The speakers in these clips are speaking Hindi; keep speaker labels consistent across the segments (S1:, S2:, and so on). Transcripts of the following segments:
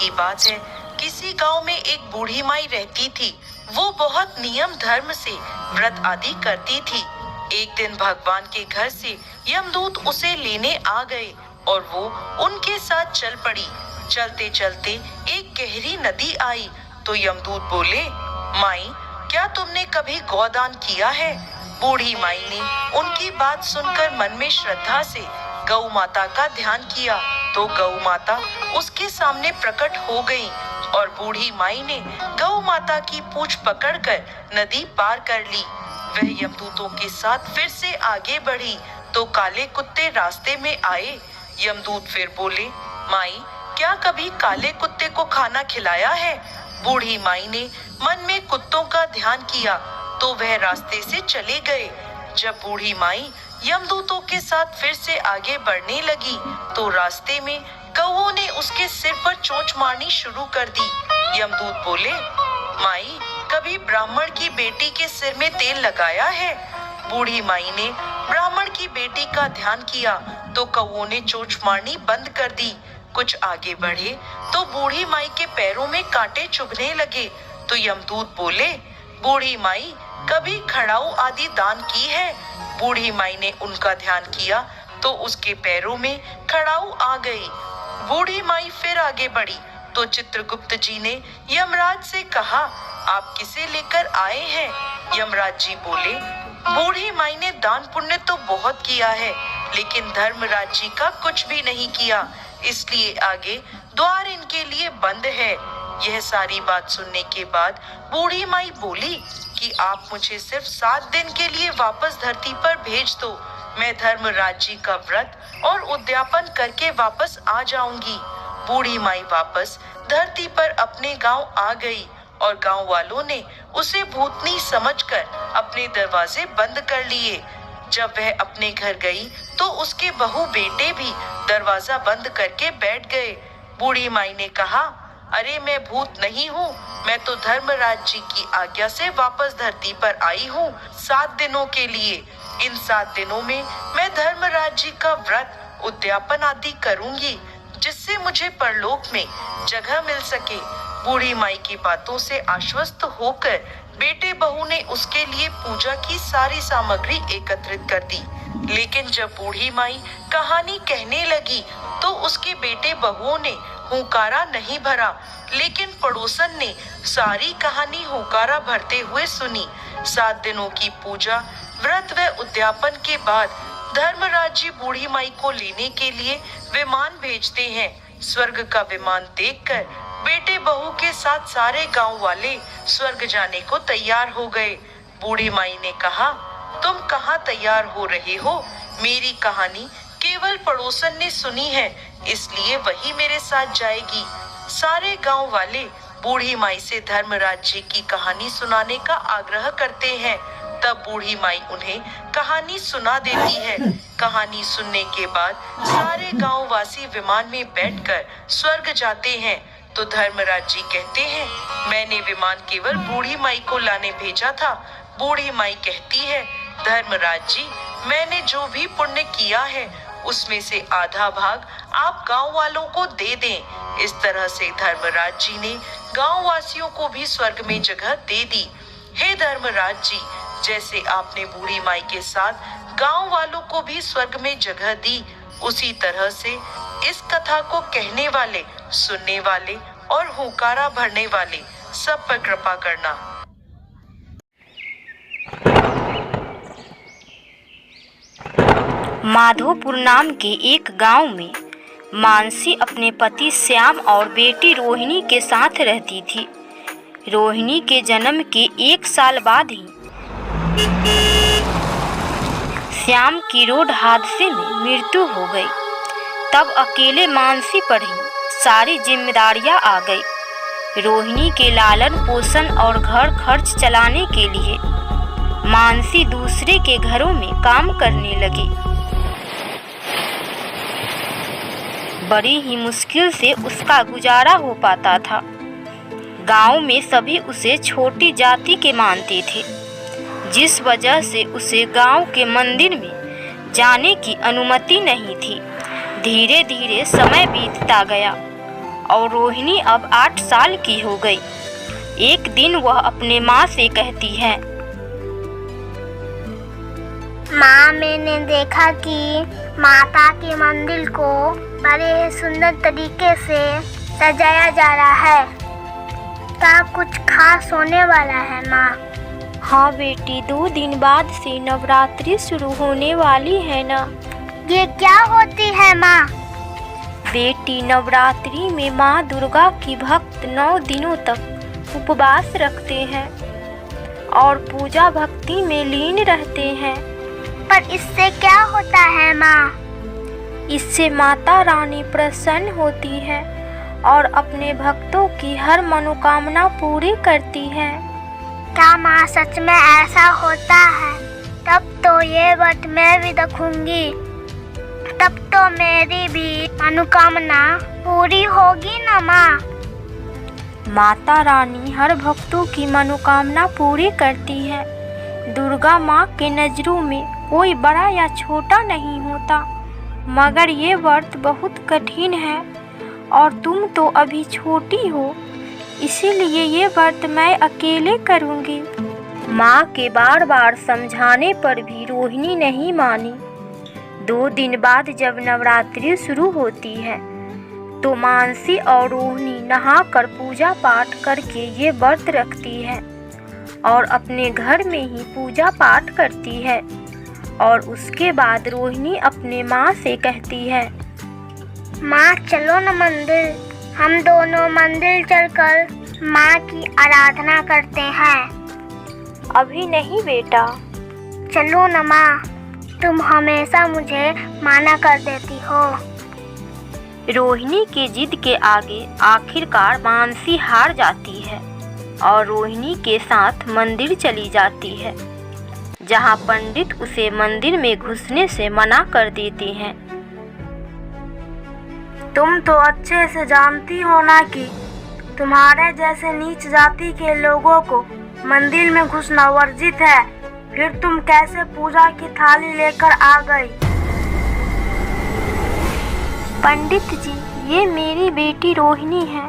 S1: की बात है, किसी गांव में एक बूढ़ी माई रहती थी। वो बहुत नियम धर्म से व्रत आदि करती थी। एक दिन भगवान के घर से यमदूत उसे लेने आ गए और वो उनके साथ चल पड़ी। चलते चलते एक गहरी नदी आई तो यमदूत बोले, माई, क्या तुमने कभी गौदान किया है? बूढ़ी माई ने उनकी बात सुनकर मन में श्रद्धा से गौ माता का ध्यान किया तो गौ माता उसके सामने प्रकट हो गई और बूढ़ी माई ने गौ माता की पूंछ पकड़कर नदी पार कर ली। वह यमदूतों के साथ फिर से आगे बढ़ी तो काले कुत्ते रास्ते में आए। यमदूत फिर बोले, माई, क्या कभी काले कुत्ते को खाना खिलाया है? बूढ़ी माई ने मन में कुत्तों का ध्यान किया तो वह रास्ते से चले गए। जब बूढ़ी माई यमदूतों के साथ फिर से आगे बढ़ने लगी तो रास्ते में कौओं ने उसके सिर पर चोंच मारनी शुरू कर दी। यमदूत बोले, माई, कभी ब्राह्मण की बेटी के सिर में तेल लगाया है? बूढ़ी माई ने ब्राह्मण की बेटी का ध्यान किया तो कौओं ने चोंच मारनी बंद कर दी। कुछ आगे बढ़े तो बूढ़ी माई के पैरों में कांटे चुभने लगे तो यमदूत बोले, बूढ़ी माई, कभी खड़ाऊ आदि दान की है? बूढ़ी माई ने उनका ध्यान किया तो उसके पैरों में खड़ाऊ आ गई। बूढ़ी माई फिर आगे बढ़ी तो चित्रगुप्त जी ने यमराज से कहा, आप किसे लेकर आए हैं? यमराज जी बोले, बूढ़ी माई ने दान पुण्य तो बहुत किया है लेकिन धर्मराज जी का कुछ भी नहीं किया, इसलिए आगे द्वार इनके लिए बंद है। यह सारी बात सुनने के बाद बूढ़ी माई बोली कि आप मुझे सिर्फ 7 दिन के लिए वापस धरती पर भेज दो, मैं धर्मराज जी का व्रत और उद्यापन करके वापस आ जाऊंगी। बूढ़ी माई वापस धरती पर अपने गांव आ गई और गांव वालों ने उसे भूतनी समझकर अपने दरवाजे बंद कर लिए। जब वह अपने घर गई तो उसके बहू बेटे भी दरवाजा बंद करके बैठ गए। बूढ़ी माई ने कहा, अरे मैं भूत नहीं हूँ, मैं तो धर्मराज जी की आज्ञा से वापस धरती पर आई हूँ 7 दिनों के लिए। इन 7 दिनों में मैं धर्मराज जी का व्रत उद्यापन आदि करूंगी जिससे मुझे परलोक में जगह मिल सके। बूढ़ी माई की बातों से आश्वस्त होकर बेटे बहू ने उसके लिए पूजा की सारी सामग्री एकत्रित कर दी। लेकिन जब बूढ़ी माई कहानी कहने लगी तो उसके बेटे बहुओं ने हुंकारा नहीं भरा, लेकिन पड़ोसन ने सारी कहानी हुंकारा भरते हुए सुनी। 7 दिनों की पूजा, व्रत व उद्यापन के बाद धर्मराज जी बूढ़ी माई को लेने के लिए विमान भेजते हैं। स्वर्ग का विमान देखकर बेटे बहू के साथ सारे गांव वाले स्वर्ग जाने को तैयार हो गए। बूढ़ी माई ने कहा, तुम कहाँ तैयार हो रहे हो? मेरी कहानी केवल पड़ोसन ने सुनी है, इसलिए वही मेरे साथ जाएगी। सारे गांव वाले बूढ़ी माई से धर्मराज जी की कहानी सुनाने का आग्रह करते हैं। तब बूढ़ी माई उन्हें कहानी सुना देती है। कहानी सुनने के बाद सारे गांव वासी विमान में बैठकर स्वर्ग जाते हैं तो धर्मराज जी कहते हैं, मैंने विमान केवल बूढ़ी माई को लाने भेजा था। बूढ़ी माई कहती है, धर्मराज जी, मैंने जो भी पुण्य किया है उसमें से आधा भाग आप गांव वालों को दे दें। इस तरह से धर्मराज जी ने गांव वासियों को भी स्वर्ग में जगह दे दी। हे धर्मराज जी, जैसे आपने बूढ़ी माई के साथ गांव वालों को भी स्वर्ग में जगह दी, उसी तरह से इस कथा को कहने वाले, सुनने वाले और हुंकारा भरने वाले सब पर कृपा करना।
S2: माधोपुर नाम के एक गांव में मानसी अपने पति श्याम और बेटी रोहिणी के साथ रहती थी। रोहिणी के जन्म के 1 साल बाद ही श्याम की रोड हादसे में मृत्यु हो गई। तब अकेले मानसी पर ही सारी जिम्मेदारियां आ गई। रोहिणी के लालन पोषण और घर खर्च चलाने के लिए मानसी दूसरे के घरों में काम करने लगी। बड़ी ही मुश्किल से उसका गुजारा हो पाता था। गांव में सभी उसे छोटी जाति के मानते थे, जिस वजह से उसे गांव के मंदिर में जाने की अनुमति नहीं थी। धीरे धीरे समय बीतता गया और रोहिणी अब 8 साल की हो गई। एक दिन वह अपने माँ से कहती है,
S3: माँ, मैंने देखा कि माता के मंदिर को बड़े सुंदर तरीके से सजाया जा रहा है। क्या कुछ खास होने वाला है माँ?
S2: हाँ बेटी, 2 दिन बाद से नवरात्रि शुरू होने वाली है ना।
S3: ये क्या होती है माँ?
S2: बेटी, नवरात्रि में माँ दुर्गा की भक्त 9 दिनों तक उपवास रखते हैं और पूजा भक्ति में लीन रहते हैं।
S3: पर इससे क्या होता है माँ?
S2: इससे माता रानी प्रसन्न होती है और अपने भक्तों की हर मनोकामना पूरी करती है।
S3: क्या माँ सच में ऐसा होता है? तब तो ये व्रत मैं भी रखूंगी। तब तो मेरी भी मनोकामना पूरी होगी ना माँ?
S2: माता रानी हर भक्तों की मनोकामना पूरी करती है। दुर्गा माँ के नजरों में कोई बड़ा या छोटा नहीं होता, मगर ये व्रत बहुत कठिन है और तुम तो अभी छोटी हो, इसीलिए ये व्रत मैं अकेले करूँगी। माँ के बार बार समझाने पर भी रोहिणी नहीं मानी। 2 दिन बाद जब नवरात्रि शुरू होती है तो मानसी और रोहिणी नहाकर पूजा पाठ करके ये व्रत रखती है और अपने घर में ही पूजा पाठ करती है। और उसके बाद रोहिणी अपने माँ से कहती है,
S3: माँ चलो न मंदिर, हम दोनों मंदिर चलकर माँ की आराधना करते हैं।
S2: अभी नहीं बेटा।
S3: चलो न माँ, तुम हमेशा मुझे माना कर देती हो।
S2: रोहिणी की जिद के आगे आखिरकार मानसी हार जाती है और रोहिणी के साथ मंदिर चली जाती है, जहाँ पंडित उसे मंदिर में घुसने से मना कर देते हैं।
S4: तुम तो अच्छे से जानती हो ना कि तुम्हारे जैसे नीच जाति के लोगों को मंदिर में घुसना वर्जित है। फिर तुम कैसे पूजा की थाली लेकर आ गई?
S2: पंडित जी, ये मेरी बेटी रोहिणी है।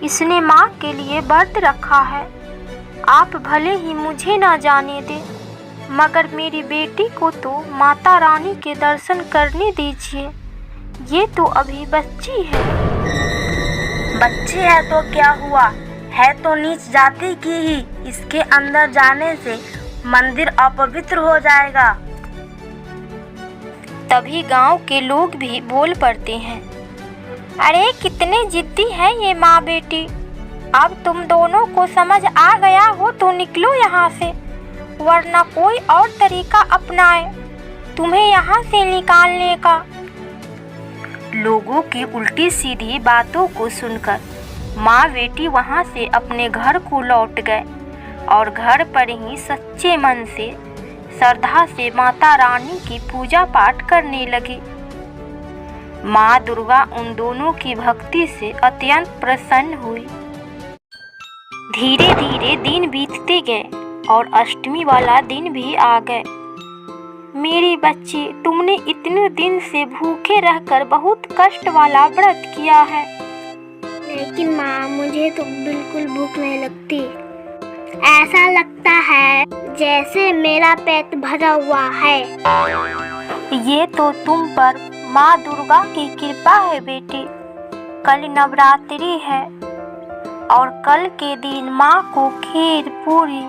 S2: इसने माँ के लिए व्रत रखा है। आप भले ही मुझे ना जाने दे, मगर मेरी बेटी को तो माता रानी के दर्शन करने दीजिए। ये तो अभी बच्ची है।
S4: बच्ची है तो क्या हुआ, है तो नीच जाति की ही। इसके अंदर जाने से मंदिर अपवित्र हो जाएगा।
S2: तभी गांव के लोग भी बोल पड़ते हैं, अरे कितने जिद्दी है ये माँ बेटी। अब तुम दोनों को समझ आ गया हो तो निकलो यहाँ से, वरना कोई और तरीका अपनाए तुम्हें यहाँ से निकालने का। लोगों की उल्टी सीधी बातों को सुनकर माँ बेटी वहाँ से अपने घर को लौट गए और घर पर ही सच्चे मन से श्रद्धा से माता रानी की पूजा पाठ करने लगी। माँ दुर्गा उन दोनों की भक्ति से अत्यंत प्रसन्न हुई। धीरे धीरे दिन बीतते गए और अष्टमी वाला दिन भी आ गए। मेरी बच्ची, तुमने इतने दिन से भूखे रहकर बहुत कष्ट वाला व्रत किया है।
S3: लेकिन माँ, मुझे तो बिल्कुल भूख नहीं लगती। ऐसा लगता है जैसे मेरा पेट भरा हुआ है।
S2: ये तो तुम पर माँ दुर्गा की कृपा है बेटी। कल नवरात्रि है और कल के दिन माँ को खीर पूरी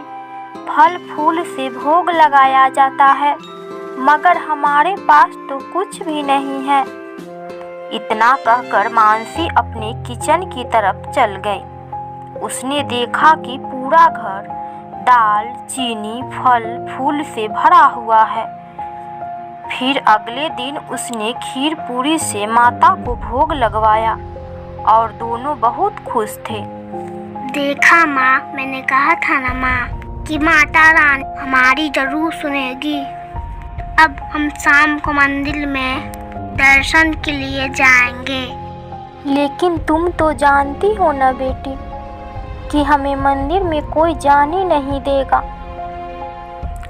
S2: फल फूल से भोग लगाया जाता है, मगर हमारे पास तो कुछ भी नहीं है। इतना कहकर मानसी अपने किचन की तरफ चल गई। उसने देखा कि पूरा घर दाल, चीनी, फल फूल से भरा हुआ है। फिर अगले दिन उसने खीर पूरी से माता को भोग लगवाया और दोनों बहुत खुश थे।
S3: देखा माँ, मैंने कहा था ना माँ कि माता रानी हमारी जरूर सुनेगी। अब हम शाम को मंदिर में दर्शन के लिए जाएंगे।
S2: लेकिन तुम तो जानती हो ना बेटी कि हमें मंदिर में कोई जाने नहीं देगा।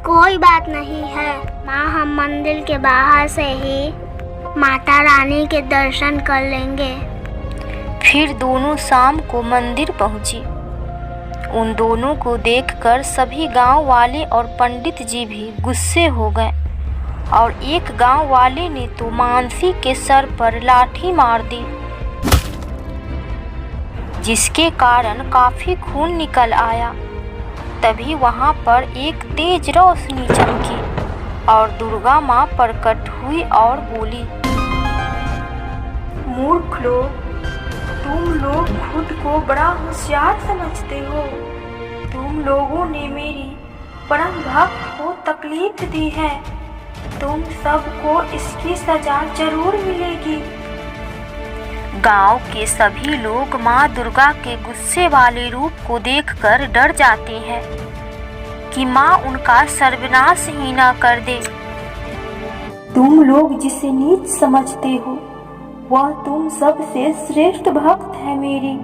S3: कोई बात नहीं है माँ, हम मंदिर के बाहर से ही माता रानी के दर्शन कर लेंगे।
S2: फिर दोनों शाम को मंदिर पहुंची। उन दोनों को देखकर सभी गांव वाले और पंडित जी भी गुस्से हो गए और एक गांव वाले ने तो मानसी के सर पर लाठी मार दी, जिसके कारण काफी खून निकल आया। तभी वहां पर एक तेज रोशनी चमकी और दुर्गा माँ प्रकट हुई और बोली,
S4: मूर्ख लोग, तुम लोग खुद को बड़ा होशियार समझते हो। तुम लोगों ने मेरी परम भक्त को तकलीफ दी है। तुम सबको इसकी सजा जरूर मिलेगी।
S2: गांव के सभी लोग माँ दुर्गा के गुस्से वाले रूप को देखकर डर जाते हैं कि माँ उनका सर्वनाश ही न कर दे।
S4: तुम लोग जिसे नीच समझते हो वह तुम सबसे श्रेष्ठ भक्त है मेरी,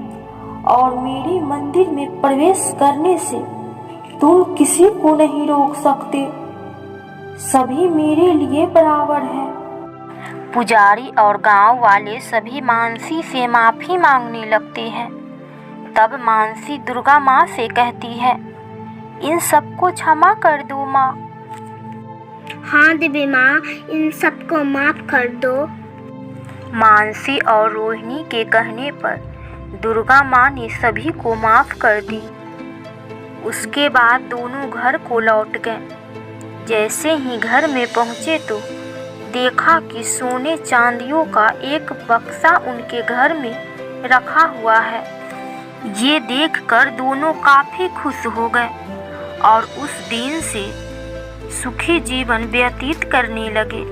S4: और मेरी मंदिर में प्रवेश करने से तुम किसी को नहीं रोक सकते। सभी मेरे लिए बराबर है।
S2: पुजारी और गांव वाले सभी मानसी से माफी मांगने लगते हैं। तब मानसी दुर्गा माँ से कहती है, इन सबको क्षमा कर दो माँ।
S3: हाँ देवी माँ, इन सबको माफ कर दो।
S2: मानसी और रोहिणी के कहने पर दुर्गा माँ ने सभी को माफ कर दी। उसके बाद दोनों घर को लौट गए। जैसे ही घर में पहुँचे तो देखा कि सोने चांदियों का एक बक्सा उनके घर में रखा हुआ है। ये देखकर दोनों काफी खुश हो गए और उस दिन से सुखी जीवन व्यतीत करने लगे।